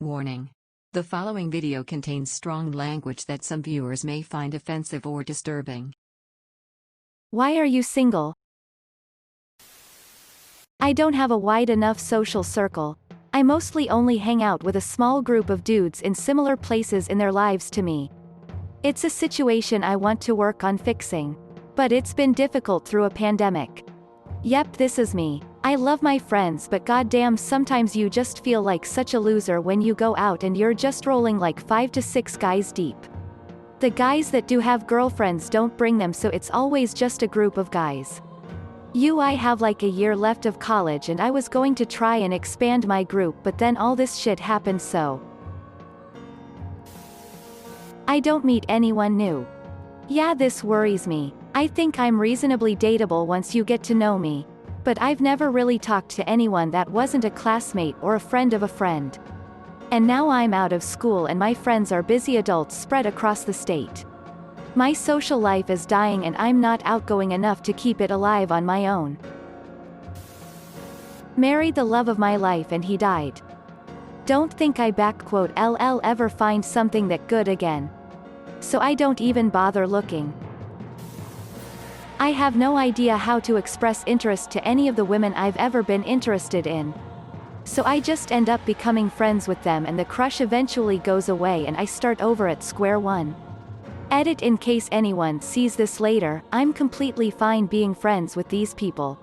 Warning. The following video contains strong language that some viewers may find offensive or disturbing. Why are you single? I don't have a wide enough social circle. I mostly only hang out with a small group of dudes in similar places in their lives to me. It's a situation I want to work on fixing. But it's been difficult through a pandemic. Yep, this is me. I love my friends, but goddamn, sometimes you just feel like such a loser when you go out and you're just rolling like 5 to 6 guys deep. The guys that do have girlfriends don't bring them, so it's always just a group of guys. I have like a year left of college and I was going to try and expand my group, but then all this shit happened, so I don't meet anyone new. Yeah, this worries me. I think I'm reasonably dateable once you get to know me. But I've never really talked to anyone that wasn't a classmate or a friend of a friend. And now I'm out of school and my friends are busy adults spread across the state. My social life is dying and I'm not outgoing enough to keep it alive on my own. Married the love of my life and he died. Don't think I LL ever find something that good again. So I don't even bother looking. I have no idea how to express interest to any of the women I've ever been interested in. So I just end up becoming friends with them and the crush eventually goes away and I start over at square one. Edit: in case anyone sees this later, I'm completely fine being friends with these people.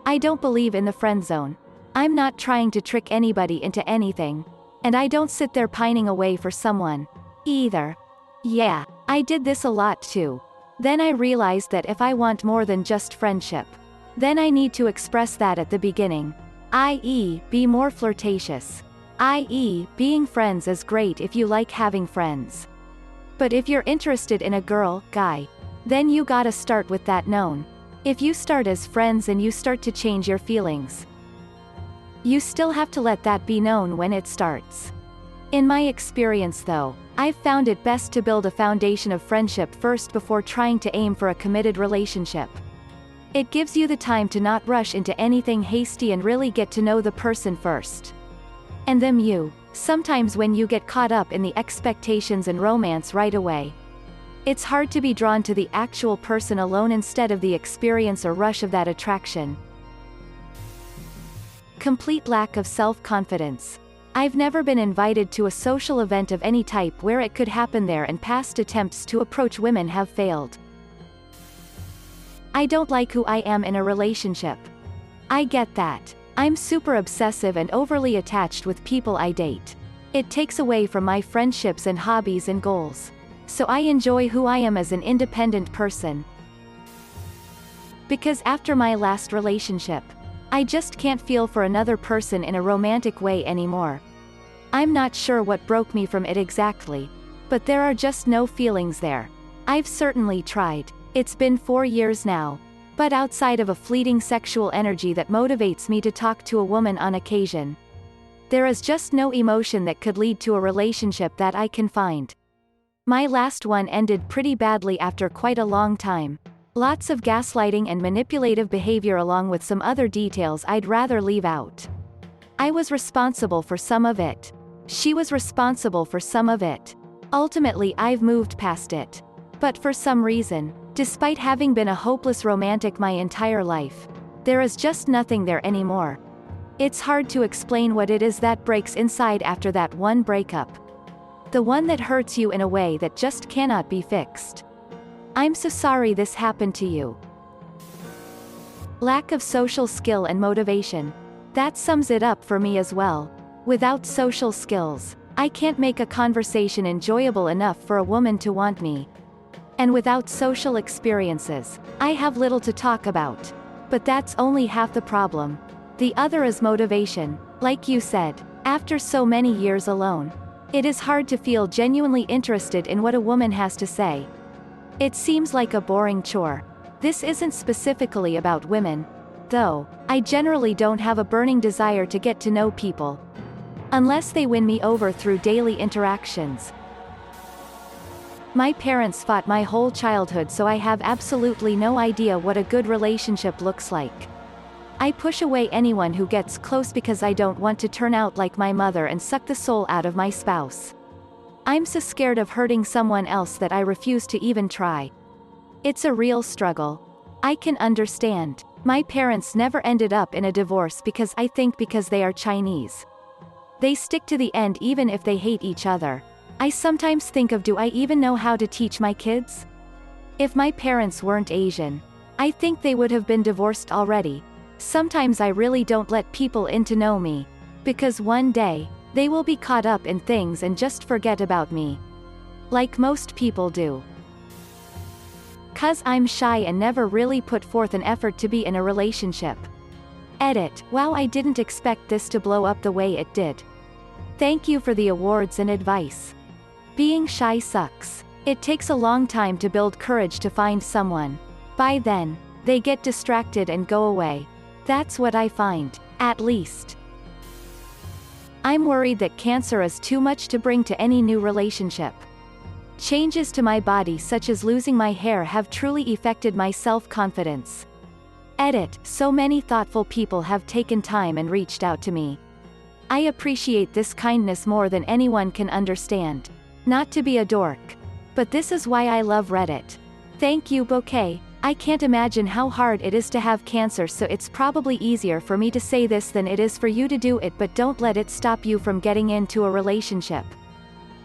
I don't believe in the friend zone. I'm not trying to trick anybody into anything. And I don't sit there pining away for someone either. Yeah, I did this a lot too. Then I realized that if I want more than just friendship, then I need to express that at the beginning. I.e., be more flirtatious. I.e., being friends is great if you like having friends. But if you're interested in a girl, guy, then you gotta start with that known. If you start as friends and you start to change your feelings, you still have to let that be known when it starts. In my experience though, I've found it best to build a foundation of friendship first before trying to aim for a committed relationship. It gives you the time to not rush into anything hasty and really get to know the person first. And then sometimes when you get caught up in the expectations and romance right away, it's hard to be drawn to the actual person alone instead of the experience or rush of that attraction. Complete lack of self-confidence. I've never been invited to a social event of any type where it could happen there, and past attempts to approach women have failed. I don't like who I am in a relationship. I get that. I'm super obsessive and overly attached with people I date. It takes away from my friendships and hobbies and goals. So I enjoy who I am as an independent person. Because after my last relationship, I just can't feel for another person in a romantic way anymore. I'm not sure what broke me from it exactly, but there are just no feelings there. I've certainly tried. It's been 4 years now. But outside of a fleeting sexual energy that motivates me to talk to a woman on occasion, there is just no emotion that could lead to a relationship that I can find. My last one ended pretty badly after quite a long time. Lots of gaslighting and manipulative behavior along with some other details I'd rather leave out. I was responsible for some of it. She was responsible for some of it. Ultimately, I've moved past it. But for some reason, despite having been a hopeless romantic my entire life, there is just nothing there anymore. It's hard to explain what it is that breaks inside after that one breakup. The one that hurts you in a way that just cannot be fixed. I'm so sorry this happened to you. Lack of social skill and motivation. That sums it up for me as well. Without social skills, I can't make a conversation enjoyable enough for a woman to want me. And without social experiences, I have little to talk about. But that's only half the problem. The other is motivation. Like you said, after so many years alone, it is hard to feel genuinely interested in what a woman has to say. It seems like a boring chore. This isn't specifically about women, though. I generally don't have a burning desire to get to know people, unless they win me over through daily interactions. My parents fought my whole childhood, so I have absolutely no idea what a good relationship looks like. I push away anyone who gets close because I don't want to turn out like my mother and suck the soul out of my spouse. I'm so scared of hurting someone else that I refuse to even try. It's a real struggle. I can understand. My parents never ended up in a divorce because they are Chinese. They stick to the end even if they hate each other. I sometimes think of, do I even know how to teach my kids? If my parents weren't Asian, I think they would have been divorced already. Sometimes I really don't let people in to know me, because one day, they will be caught up in things and just forget about me. Like most people do. 'Cause I'm shy and never really put forth an effort to be in a relationship. Edit. Wow, I didn't expect this to blow up the way it did. Thank you for the awards and advice. Being shy sucks. It takes a long time to build courage to find someone. By then, they get distracted and go away. That's what I find, at least. I'm worried that cancer is too much to bring to any new relationship. Changes to my body such as losing my hair have truly affected my self-confidence. Edit. So many thoughtful people have taken time and reached out to me. I appreciate this kindness more than anyone can understand. Not to be a dork. But this is why I love Reddit. Thank you, Bouquet. I can't imagine how hard it is to have cancer, so it's probably easier for me to say this than it is for you to do it, but don't let it stop you from getting into a relationship.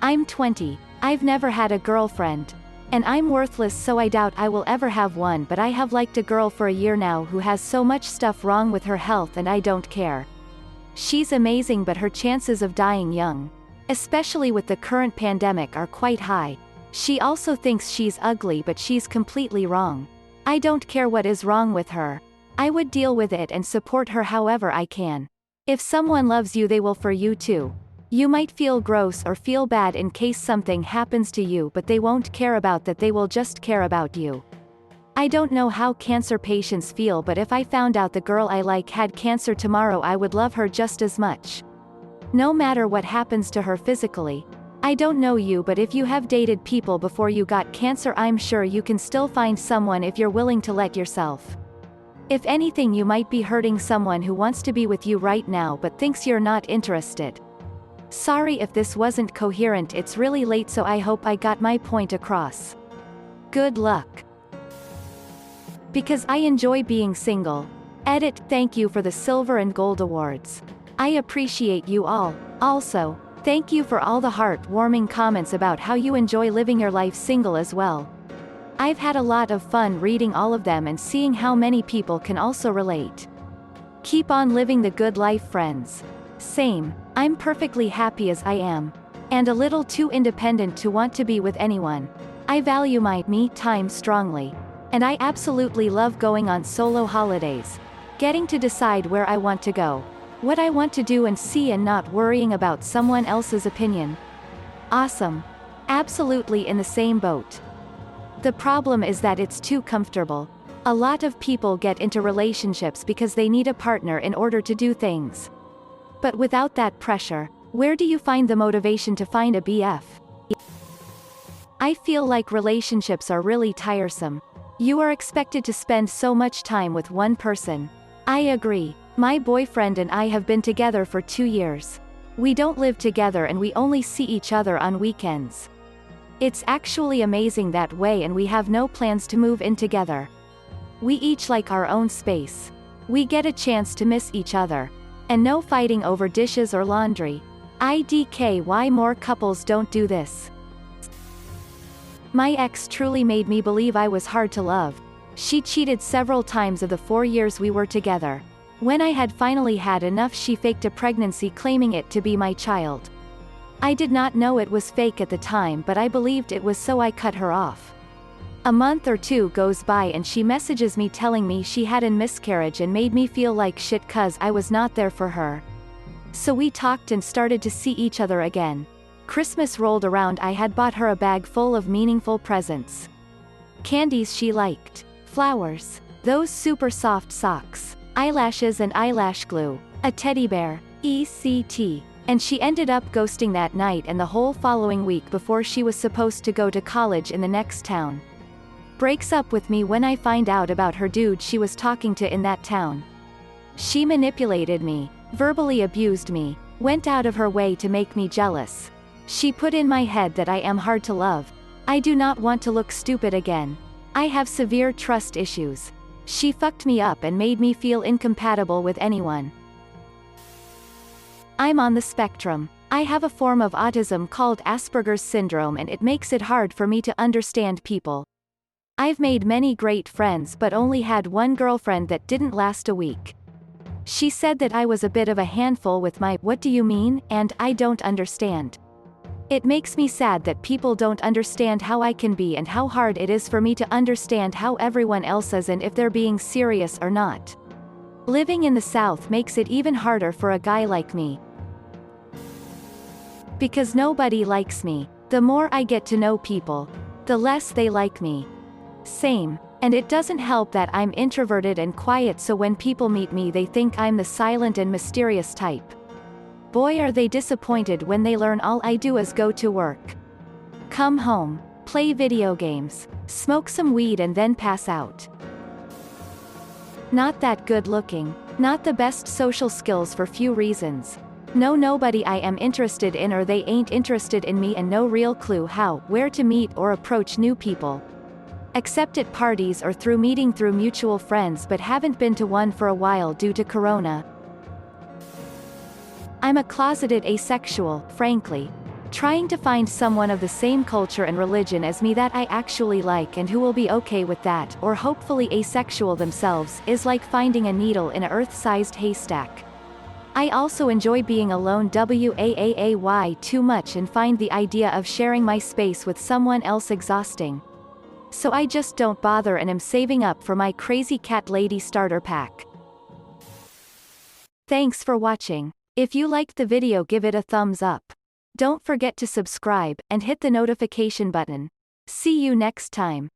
I'm 20. I've never had a girlfriend. And I'm worthless, so I doubt I will ever have one, but I have liked a girl for a year now who has so much stuff wrong with her health and I don't care. She's amazing, but her chances of dying young, especially with the current pandemic, are quite high. She also thinks she's ugly, but she's completely wrong. I don't care what is wrong with her. I would deal with it and support her however I can. If someone loves you, they will for you too. You might feel gross or feel bad in case something happens to you, but they won't care about that, they will just care about you. I don't know how cancer patients feel, but if I found out the girl I like had cancer tomorrow, I would love her just as much. No matter what happens to her physically. I don't know you, but if you have dated people before you got cancer, I'm sure you can still find someone if you're willing to let yourself. If anything, you might be hurting someone who wants to be with you right now but thinks you're not interested. Sorry if this wasn't coherent, it's really late, so I hope I got my point across. Good luck. Because I enjoy being single. Edit. Thank you for the silver and gold awards. I appreciate you all. Also, thank you for all the heartwarming comments about how you enjoy living your life single as well. I've had a lot of fun reading all of them and seeing how many people can also relate. Keep on living the good life, friends. Same. I'm perfectly happy as I am. And a little too independent to want to be with anyone. I value my me time strongly. And I absolutely love going on solo holidays. Getting to decide where I want to go. What I want to do and see, and not worrying about someone else's opinion. Awesome. Absolutely in the same boat. The problem is that it's too comfortable. A lot of people get into relationships because they need a partner in order to do things. But without that pressure, where do you find the motivation to find a BF? I feel like relationships are really tiresome. You are expected to spend so much time with one person. I agree. My boyfriend and I have been together for 2 years. We don't live together and we only see each other on weekends. It's actually amazing that way, and we have no plans to move in together. We each like our own space. We get a chance to miss each other. And no fighting over dishes or laundry. IDK, why more couples don't do this? My ex truly made me believe I was hard to love. She cheated several times of the 4 years we were together. When I had finally had enough, she faked a pregnancy claiming it to be my child. I did not know it was fake at the time, but I believed it was, so I cut her off. A month or 2 goes by and she messages me telling me she had a miscarriage and made me feel like shit 'cause I was not there for her. So we talked and started to see each other again. Christmas rolled around, I had bought her a bag full of meaningful presents. Candies she liked, flowers, those super soft socks, eyelashes and eyelash glue, a teddy bear, etc. And she ended up ghosting that night and the whole following week before she was supposed to go to college in the next town. Breaks up with me when I find out about her dude she was talking to in that town. She manipulated me, verbally abused me, went out of her way to make me jealous. She put in my head that I am hard to love. I do not want to look stupid again. I have severe trust issues. She fucked me up and made me feel incompatible with anyone. I'm on the spectrum. I have a form of autism called Asperger's syndrome, and it makes it hard for me to understand people. I've made many great friends but only had one girlfriend that didn't last a week. She said that I was a bit of a handful with my "what do you mean?" and "I don't understand." It makes me sad that people don't understand how I can be and how hard it is for me to understand how everyone else is and if they're being serious or not. Living in the South makes it even harder for a guy like me. Because nobody likes me. The more I get to know people, the less they like me. Same. And it doesn't help that I'm introverted and quiet, so when people meet me they think I'm the silent and mysterious type. Boy, are they disappointed when they learn all I do is go to work, come home, play video games, smoke some weed and then pass out. Not that good looking, not the best social skills for few reasons. No, nobody I am interested in or they ain't interested in me, and no real clue how, where to meet or approach new people. Except at parties or through meeting through mutual friends, but haven't been to one for a while due to Corona. I'm a closeted asexual, frankly. Trying to find someone of the same culture and religion as me that I actually like and who will be okay with that, or hopefully asexual themselves, is like finding a needle in a earth-sized haystack. I also enjoy being alone too much and find the idea of sharing my space with someone else exhausting. So I just don't bother and am saving up for my crazy cat lady starter pack. Thanks for watching. If you liked the video, give it a thumbs up. Don't forget to subscribe and hit the notification button. See you next time.